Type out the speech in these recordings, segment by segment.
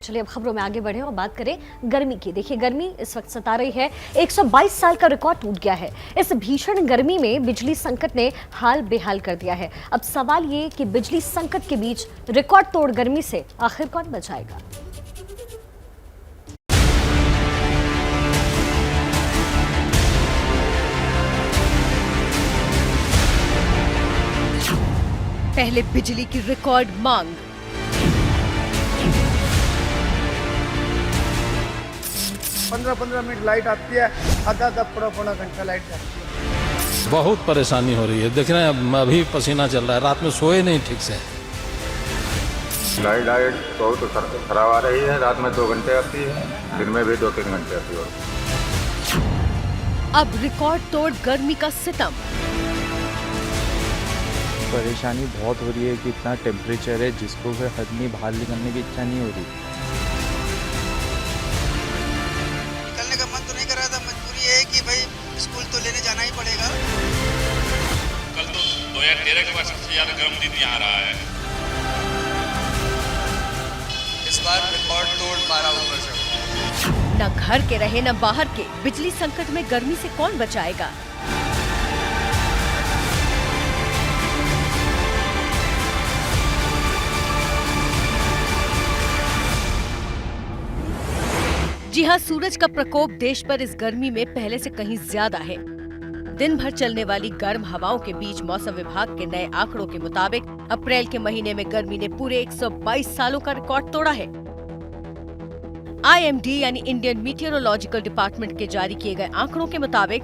चलिए अब खबरों में आगे बढ़े और बात करें गर्मी की। देखिए गर्मी इस वक्त सता रही है। 122 साल का रिकॉर्ड टूट गया है। इस भीषण गर्मी में बिजली संकट ने हाल बेहाल कर दिया है। अब सवाल ये कि बिजली संकट के बीच रिकॉर्ड तोड़ गर्मी से आखिर कौन बचाएगा। पहले बिजली की रिकॉर्ड मांग, 15-15 मिनट लाइट आती है, आधा पौना घंटा लाइट जाती है। बहुत परेशानी हो रही है। देख रहे हैं अभी पसीना चल रहा है, रात में सोए नहीं ठीक से। लाइट बहुत खराब आ रही है। रात में 2 घंटे आती है, दिन में भी 2-3 घंटे आती है। अब रिकॉर्ड तोड़ गर्मी का सितम। परेशानी बहुत हो रही है कि इतना टेम्परेचर है जिसको फिर आदमी बाहर निकलने की इच्छा नहीं हो रही। निकलने का मन तो नहीं कर रहा था, मजबूरी है कि भाई स्कूल तो लेने जाना ही पड़ेगा। कल तो 2013 के बाद सबसे ज्यादा गर्म दिन यहाँ रहा है। इस बार रिकॉर्ड तोड़ पारा ऊपर से। न घर के रहे न बाहर के, बिजली संकट में गर्मी से कौन बचाएगा। जी हां, सूरज का प्रकोप देश पर इस गर्मी में पहले से कहीं ज्यादा है। दिन भर चलने वाली गर्म हवाओं के बीच मौसम विभाग के नए आंकड़ों के मुताबिक अप्रैल के महीने में गर्मी ने पूरे 122 सालों का रिकॉर्ड तोड़ा है। IMD यानी इंडियन मीटियोरोलॉजिकल डिपार्टमेंट के जारी किए गए आंकड़ों के मुताबिक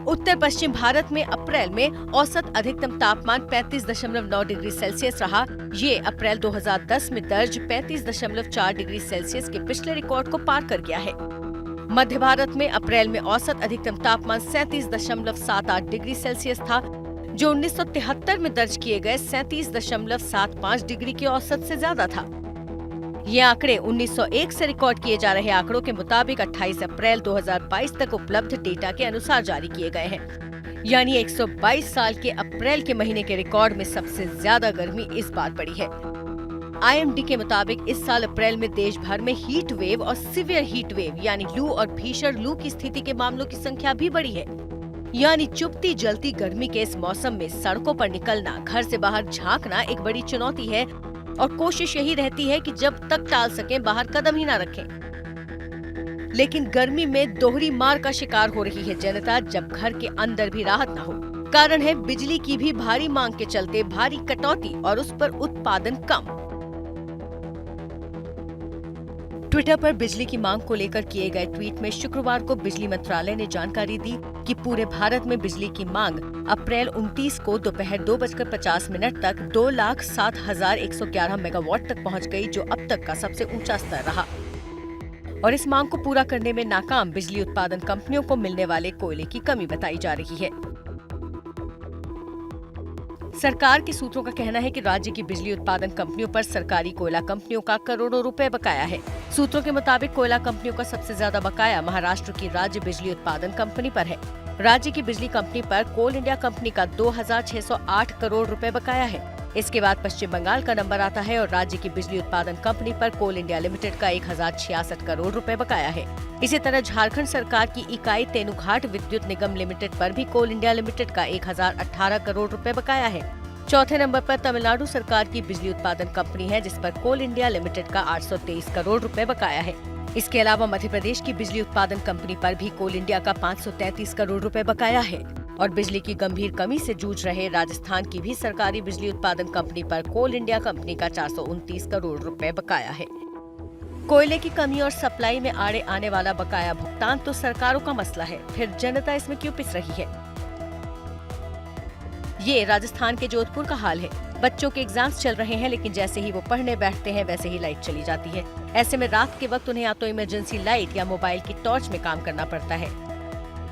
उत्तर पश्चिम भारत में अप्रैल में औसत अधिकतम तापमान 35.9 डिग्री सेल्सियस रहा। ये अप्रैल 2010 में दर्ज 35.4 डिग्री सेल्सियस के पिछले रिकॉर्ड को पार कर गया है। मध्य भारत में अप्रैल में औसत अधिकतम तापमान 37.78 डिग्री सेल्सियस था, जो 1973 में दर्ज किए गए 37.75 डिग्री की औसत से ज्यादा था। ये आंकड़े 1901 से रिकॉर्ड किए जा रहे आंकड़ों के मुताबिक 28 अप्रैल 2022 तक उपलब्ध डेटा के अनुसार जारी किए गए हैं। यानी 122 साल के अप्रैल के महीने के रिकॉर्ड में सबसे ज्यादा गर्मी इस बार पड़ी है। IMD के मुताबिक इस साल अप्रैल में देश भर में हीट वेव और सिवियर हीट वेव यानी लू और भीषण लू की स्थिति के मामलों की संख्या भी बढ़ी है। यानी चुभती जलती गर्मी के इस मौसम में सड़कों पर निकलना, घर से बाहर झांकना एक बड़ी चुनौती है और कोशिश यही रहती है कि जब तक टाल सकें बाहर कदम ही ना रखें। लेकिन गर्मी में दोहरी मार का शिकार हो रही है जनता जब घर के अंदर भी राहत न हो। कारण है बिजली की भी भारी मांग के चलते भारी कटौती और उस पर उत्पादन कम। ट्विटर पर बिजली की मांग को लेकर किए गए ट्वीट में शुक्रवार को बिजली मंत्रालय ने जानकारी दी कि पूरे भारत में बिजली की मांग अप्रैल 29 को दोपहर 2:50 तक 2,07,111 मेगावाट तक पहुंच गई, जो अब तक का सबसे ऊंचा स्तर रहा। और इस मांग को पूरा करने में नाकाम बिजली उत्पादन कंपनियों को मिलने वाले कोयले की कमी बताई जा रही है। सरकार के सूत्रों का कहना है कि राज्य की बिजली उत्पादन कंपनियों पर सरकारी कोयला कंपनियों का करोड़ों रुपए बकाया है। सूत्रों के मुताबिक कोयला कंपनियों का सबसे ज्यादा बकाया महाराष्ट्र की राज्य बिजली उत्पादन कंपनी पर है। राज्य की बिजली कंपनी पर कोल इंडिया कंपनी का 2,608 करोड़ रुपए बकाया है। इसके बाद पश्चिम बंगाल का नंबर आता है और राज्य की बिजली उत्पादन कंपनी पर कोल इंडिया लिमिटेड का 1,066 करोड़ रुपए बकाया है। इसी तरह झारखंड सरकार की इकाई तेनुघाट विद्युत निगम लिमिटेड पर भी कोल इंडिया लिमिटेड का 1,018 करोड़ रुपए बकाया है। चौथे नंबर पर तमिलनाडु सरकार की बिजली उत्पादन कंपनी है, जिस पर कोल इंडिया लिमिटेड का 823 करोड़ रुपए बकाया है। इसके अलावा मध्य प्रदेश की बिजली उत्पादन कंपनी पर भी कोल इंडिया का 533 करोड़ रुपए बकाया है। और बिजली की गंभीर कमी से जूझ रहे राजस्थान की भी सरकारी बिजली उत्पादन कंपनी पर कोल इंडिया कंपनी का 429 करोड़ रुपए बकाया है। कोयले की कमी और सप्लाई में आड़े आने वाला बकाया भुगतान तो सरकारों का मसला है, फिर जनता इसमें क्यों पिस रही है। ये राजस्थान के जोधपुर का हाल है। बच्चों के एग्जाम्स चल रहे हैं, लेकिन जैसे ही वो पढ़ने बैठते हैं वैसे ही लाइट चली जाती है। ऐसे में रात के वक्त उन्हें या तो इमरजेंसी लाइट या मोबाइल की टॉर्च में काम करना पड़ता है।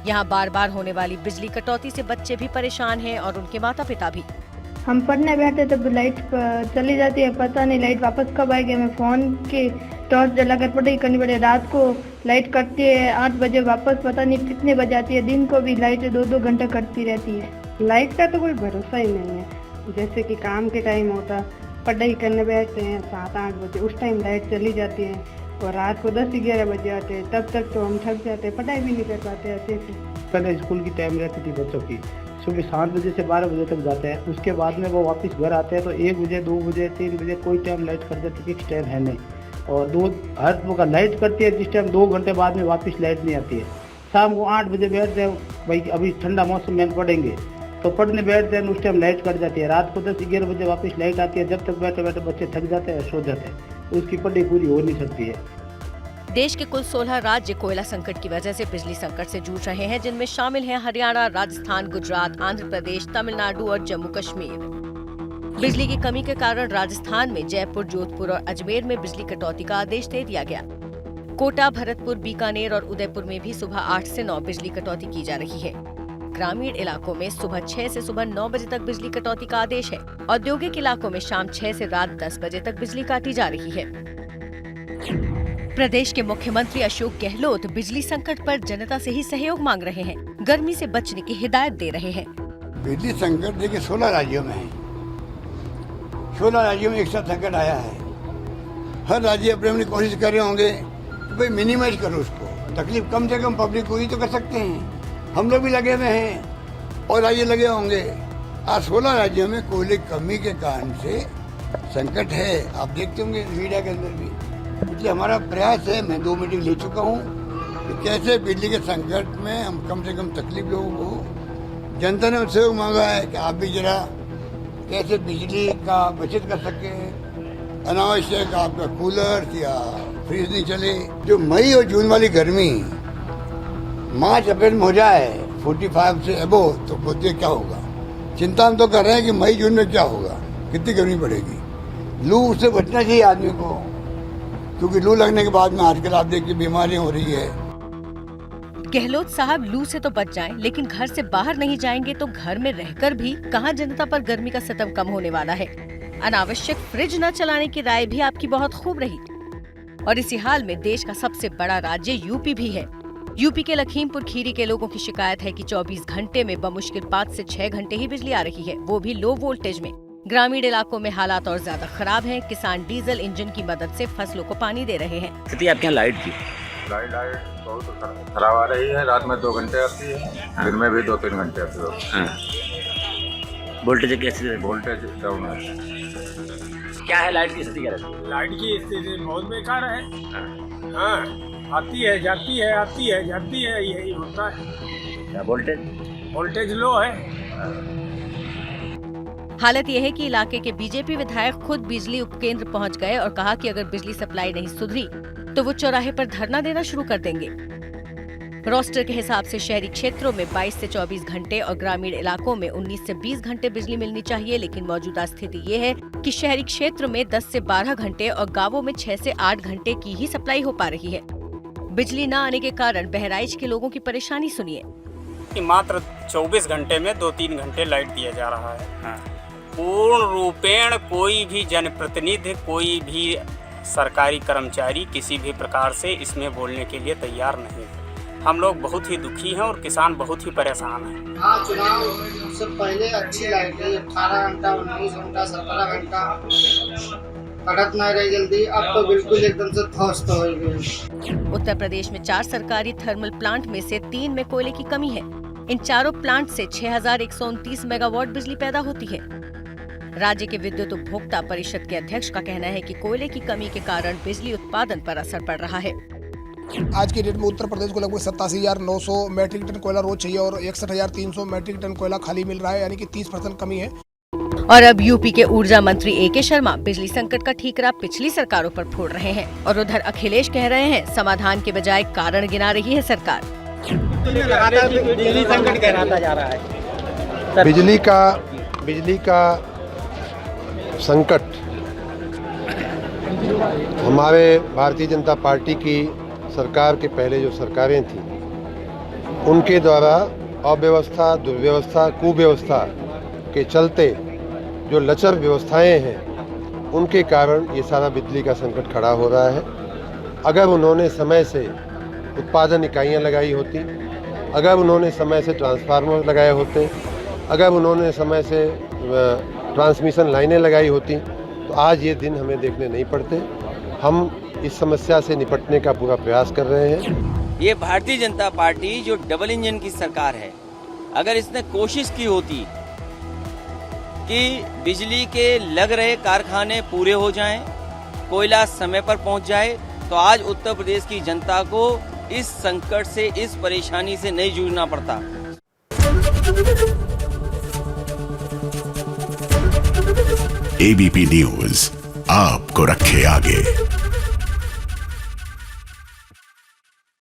यहाँ बार बार होने वाली बिजली कटौती से बच्चे भी परेशान हैं और उनके माता पिता भी। हम पढ़ने बैठे तब लाइट चली जाती है, पता नहीं लाइट वापस कब आएगी। हमें फोन की टॉर्च जलाकर पढ़ाई करनी पड़े। रात को लाइट कटती है 8 बजे, वापस पता नहीं कितने बजे आती है। दिन को भी लाइट 2-2 घंटे कटती रहती है। लाइट का तो कोई भरोसा ही नहीं है। जैसे कि काम के टाइम होता, पढ़ाई करने बैठते हैं 7-8 बजे, उस टाइम लाइट चली जाती है। और रात को 10-11 बजे आते हैं। तब तक तो हम थक जाते हैं, पढ़ाई भी नहीं कर पाते अच्छे से। पहले स्कूल की टाइम रहती थी बच्चों की, सुबह 7 बजे से 12 बजे तक जाते हैं। उसके बाद में वो वापस घर आते हैं तो 1 बजे, 2 बजे, 3 बजे कोई टाइम लाइट कर देती, फिक्स टाइम है नहीं। और हर जगह लाइट करती है, जिस टाइम 2 घंटे बाद में वापस लाइट नहीं आती है। शाम को 8 बजे बैठते हैं, भाई अभी ठंडा मौसम में पढ़ेंगे तो पढ़ने बैठते हैं, उस टाइम लाइट कट जाती है। रात को 10-11 बजे वापस लाइट आती है। जब तक बैठे बैठे बच्चे थक जाते हैं, सो जाते हैं, तो उसकी पढ़ाई पूरी हो नहीं सकती है। देश के कुल 16 राज्य कोयला संकट की वजह से बिजली संकट से जूझ रहे हैं, जिनमें शामिल हैं हरियाणा, राजस्थान, गुजरात, आंध्र प्रदेश, तमिलनाडु और जम्मू कश्मीर। बिजली की कमी के कारण राजस्थान में जयपुर, जोधपुर और अजमेर में बिजली कटौती का आदेश दे दिया गया। कोटा, भरतपुर, बीकानेर और उदयपुर में भी सुबह 8 से 9 बिजली कटौती की जा रही है। ग्रामीण इलाकों में सुबह 6 से सुबह 9 बजे तक बिजली कटौती का आदेश है। औद्योगिक इलाकों में शाम 6 से रात 10 बजे तक बिजली काटी जा रही है। प्रदेश के मुख्यमंत्री अशोक गहलोत बिजली संकट पर जनता से ही सहयोग मांग रहे हैं। गर्मी से बचने की हिदायत दे रहे हैं। बिजली संकट देखिए 16 राज्यों में है। 16 राज्यों में एक साथ संकट आया है। हर राज्य अपनी अपनी कोशिश कर रहे होंगे तो भाई मिनिमाइज करो उसको, तकलीफ कम से कम पब्लिक को ही तो कर सकते हैं। हम लोग भी लगे हुए हैं और राज्य लगे होंगे। आज 16 राज्यों में कोयले की कमी के कारण से संकट है, आप देखते होंगे मीडिया के अंदर भी। इसलिए हमारा प्रयास है, मैं 2 मीटिंग ले चुका हूँ कि कैसे बिजली के संकट में हम कम से कम तकलीफ लोगों को, जनता ने सहयोग मांगा है कि आप भी जरा कैसे बिजली का बचत कर सके, अनावश्यक आपका कूलर या फ्रिज नहीं चले। जो मई और जून वाली गर्मी मार्च अप्रैल में हो जाए 45 से अबो तो बोलते क्या होगा। चिंता हम तो कर रहे हैं कि मई जून में क्या होगा, कितनी गर्मी पड़ेगी। लू से बचना चाहिए आदमी को, क्योंकि लू लगने के बाद में आजकल आप देखिए बीमारियां हो रही है। गहलोत साहब लू से तो बच जाएं, लेकिन घर से बाहर नहीं जाएंगे तो घर में रहकर भी कहां जनता पर गर्मी का सितम कम होने वाला है। अनावश्यक फ्रिज न चलाने की राय भी आपकी बहुत खूब रही। और इसी हाल में देश का सबसे बड़ा राज्य यूपी भी है। यूपी के लखीमपुर खीरी के लोगों की शिकायत है कि 24 घंटे में बमुश्किल 5 से 6 घंटे ही बिजली आ रही है, वो भी लो वोल्टेज में। ग्रामीण इलाकों में हालात और ज्यादा खराब हैं। किसान डीजल इंजन की मदद से फसलों को पानी दे रहे हैं। स्थिति आपके यहाँ लाइट की? लाइट बहुत खराब आ रही है। रात में 2 घंटे आती है, दिन में भी 2-3 घंटे आती है। वोल्टेज कैसी? वोल्टेज डाउन है। क्या है लाइट की स्थिति? लाइट की स्थिति बहुत बेकार है। हाँ, आती है जाती है, आती है जाती है, यही होता है। वोल्टेज लो है। हालत यह है कि इलाके के बीजेपी विधायक खुद बिजली उपकेंद्र पहुंच गए और कहा कि अगर बिजली सप्लाई नहीं सुधरी तो वो चौराहे पर धरना देना शुरू कर देंगे। रोस्टर के हिसाब से शहरी क्षेत्रों में 22 से 24 घंटे और ग्रामीण इलाकों में 19 से 20 घंटे बिजली मिलनी चाहिए, लेकिन मौजूदा स्थिति ये है कि शहरी क्षेत्र में 10 से 12 घंटे और गांवों में 6 से 8 घंटे की ही सप्लाई हो पा रही है। बिजली न आने के कारण बहराइच के लोगों की परेशानी सुनिए। मात्र 24 घंटे में 2-3 घंटे लाइट दिया जा रहा है। पूर्ण रूपेण कोई भी जनप्रतिनिधि, कोई भी सरकारी कर्मचारी किसी भी प्रकार से इसमें बोलने के लिए तैयार नहीं है। हम लोग बहुत ही दुखी हैं और किसान बहुत ही परेशान हैं। हाँ, चुनाव से पहले अच्छी लाइट थी, 18 घंटा, 19 घंटा, 17 घंटा कटत नहीं रही जल्दी। अब तो बिल्कुल एकदम से ध्वस्त हो गई। उत्तर प्रदेश में 4 सरकारी थर्मल प्लांट में से 3 में कोयले की कमी है। इन चारों प्लांट से 6129 मेगावाट बिजली पैदा होती है। राज्य के विद्युत उपभोक्ता परिषद के अध्यक्ष का कहना है कि कोयले की कमी के कारण बिजली उत्पादन पर असर पड़ रहा है। आज की डेट में उत्तर प्रदेश को लगभग 87,900 मैट्रिक टन कोयला रोज चाहिए और 61,300 मैट्रिक टन कोयला खाली मिल रहा है, यानी कि 30% कमी है। और अब यूपी के ऊर्जा मंत्री ए.के. शर्मा बिजली संकट का ठीकरा पिछली सरकारों पर फोड़ रहे हैं और उधर अखिलेश कह रहे हैं समाधान के बजाय कारण गिना रही है सरकार। बिजली संकट कहलाता जा रहा है। बिजली का संकट हमारे भारतीय जनता पार्टी की सरकार के पहले जो सरकारें थी उनके द्वारा अव्यवस्था, दुर्व्यवस्था, कुव्यवस्था के चलते जो लचर व्यवस्थाएं हैं उनके कारण ये सारा बिजली का संकट खड़ा हो रहा है। अगर उन्होंने समय से उत्पादन इकाइयां लगाई होती, अगर उन्होंने समय से ट्रांसफार्मर लगाए होते, अगर उन्होंने समय से ट्रांसमिशन लाइनें लगाई होती तो आज ये दिन हमें देखने नहीं पड़ते। हम इस समस्या से निपटने का पूरा प्रयास कर रहे हैं। ये भारतीय जनता पार्टी जो डबल इंजन की सरकार है, अगर इसने कोशिश की होती कि बिजली के लग रहे कारखाने पूरे हो जाएं, कोयला समय पर पहुंच जाए, तो आज उत्तर प्रदेश की जनता को इस संकट से, इस परेशानी से नहीं जूझना पड़ता। एबीपी न्यूज आपको रखे आगे।